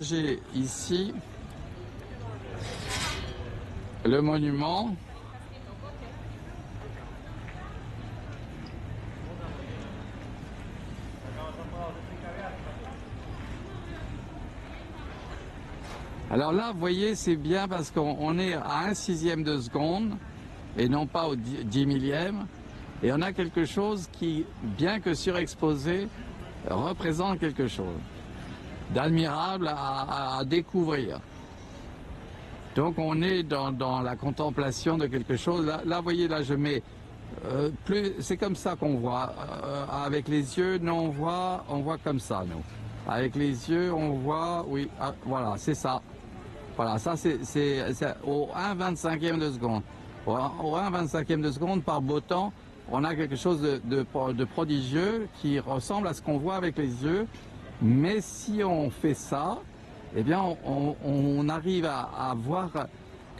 J'ai ici le monument alors là, vous voyez, c'est bien parce qu'on est à 1/6 de seconde et non pas au 10 millième. Et on a quelque chose qui, bien que surexposé, représente quelque chose d'admirable à découvrir. Donc on est dans la contemplation de quelque chose. Là vous voyez, là je mets plus. C'est comme ça qu'on voit. Avec les yeux, nous on voit comme ça, nous. Avec les yeux, on voit, oui, voilà, c'est ça. Voilà, ça c'est au 1/25e de seconde. Au 1/25e de seconde, par beau temps, on a quelque chose de prodigieux qui ressemble à ce qu'on voit avec les yeux. Mais si on fait ça, eh bien, on arrive à voir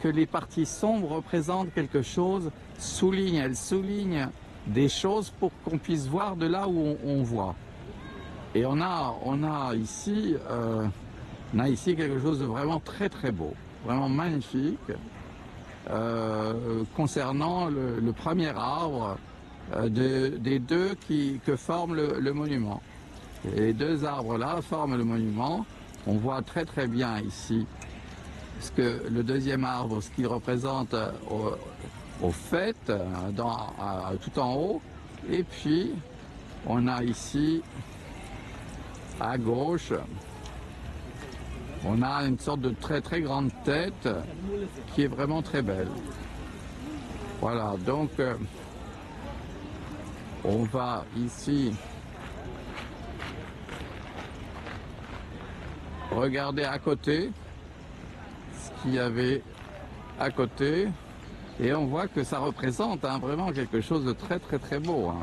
que les parties sombres représentent quelque chose, elles soulignent des choses pour qu'on puisse voir de là où on voit. Et on a ici quelque chose de vraiment très très beau, vraiment magnifique, concernant le premier arbre des deux que forment le monument. Et les deux arbres-là forment le monument. On voit très très bien ici ce que le deuxième arbre, ce qu'il représente au fait, tout en haut. Et puis, on a ici, à gauche, on a une sorte de très très grande tête qui est vraiment très belle. Voilà, donc on va ici regarder à côté ce qu'il y avait à côté et on voit que ça représente vraiment quelque chose de très très très beau.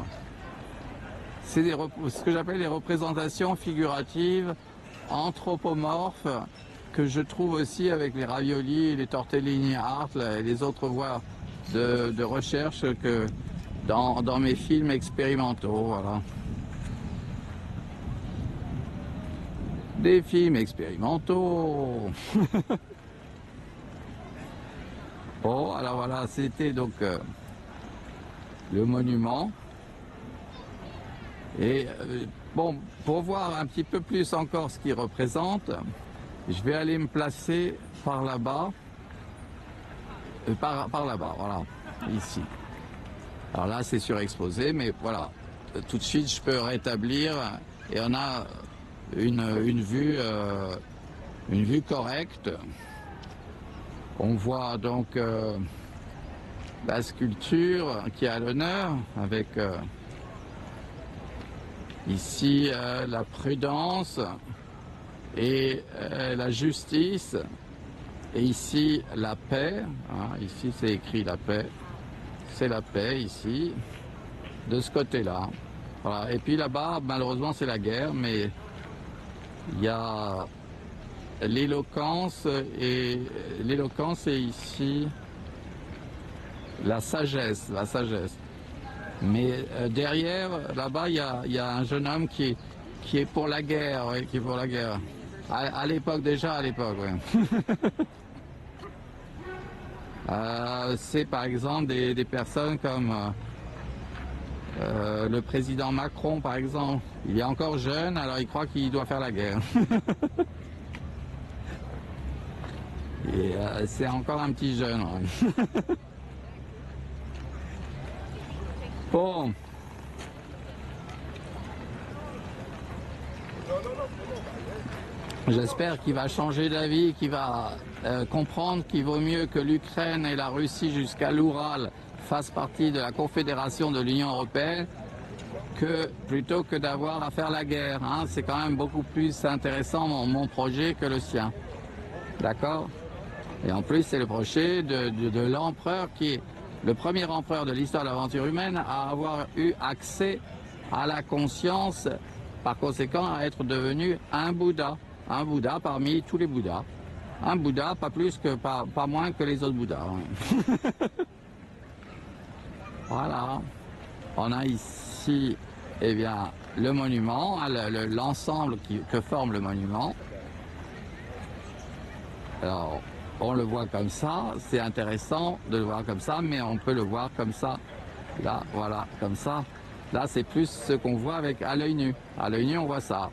C'est ce que j'appelle les représentations figuratives anthropomorphes que je trouve aussi avec les raviolis, les tortellini art et les autres voies de recherche que dans mes films expérimentaux. Voilà. Des films expérimentaux. Bon, alors voilà, c'était donc le monument. Et bon, pour voir un petit peu plus encore ce qu'il représente, je vais aller me placer par là-bas. Par là-bas, voilà, ici. Alors là, c'est surexposé, mais voilà, tout de suite, je peux rétablir et on a une vue correcte. On voit donc la sculpture qui est à l'honneur avec ici la prudence et la justice et ici la paix. Ici c'est écrit la paix. C'est la paix ici, de ce côté-là. Voilà. Et puis là-bas, malheureusement, c'est la guerre, mais il y a l'éloquence et ici la sagesse. Mais derrière, là-bas, il y a un jeune homme qui est pour la guerre, oui, qui est pour la guerre. À l'époque déjà, à l'époque, oui. C'est par exemple des personnes comme le président Macron, par exemple. Il est encore jeune, alors il croit qu'il doit faire la guerre. Et c'est encore un petit jeune. Ouais. Bon. J'espère qu'il va changer d'avis, qu'il va comprendre qu'il vaut mieux que l'Ukraine et la Russie jusqu'à l'Oural fassent partie de la Confédération de l'Union européenne plutôt que d'avoir à faire la guerre. C'est quand même beaucoup plus intéressant mon projet que le sien. D'accord ? Et en plus, c'est le projet de l'empereur qui est le premier empereur de l'histoire de l'aventure humaine à avoir eu accès à la conscience, par conséquent à être devenu un Bouddha. Un Bouddha parmi tous les Bouddhas. Un Bouddha, pas moins que les autres Bouddhas. Voilà. On a ici, eh bien, le monument, l'ensemble que forme le monument. Alors, on le voit comme ça, c'est intéressant de le voir comme ça, mais on peut le voir comme ça. Là, voilà, comme ça. Là, c'est plus ce qu'on voit avec à l'œil nu. À l'œil nu, on voit ça.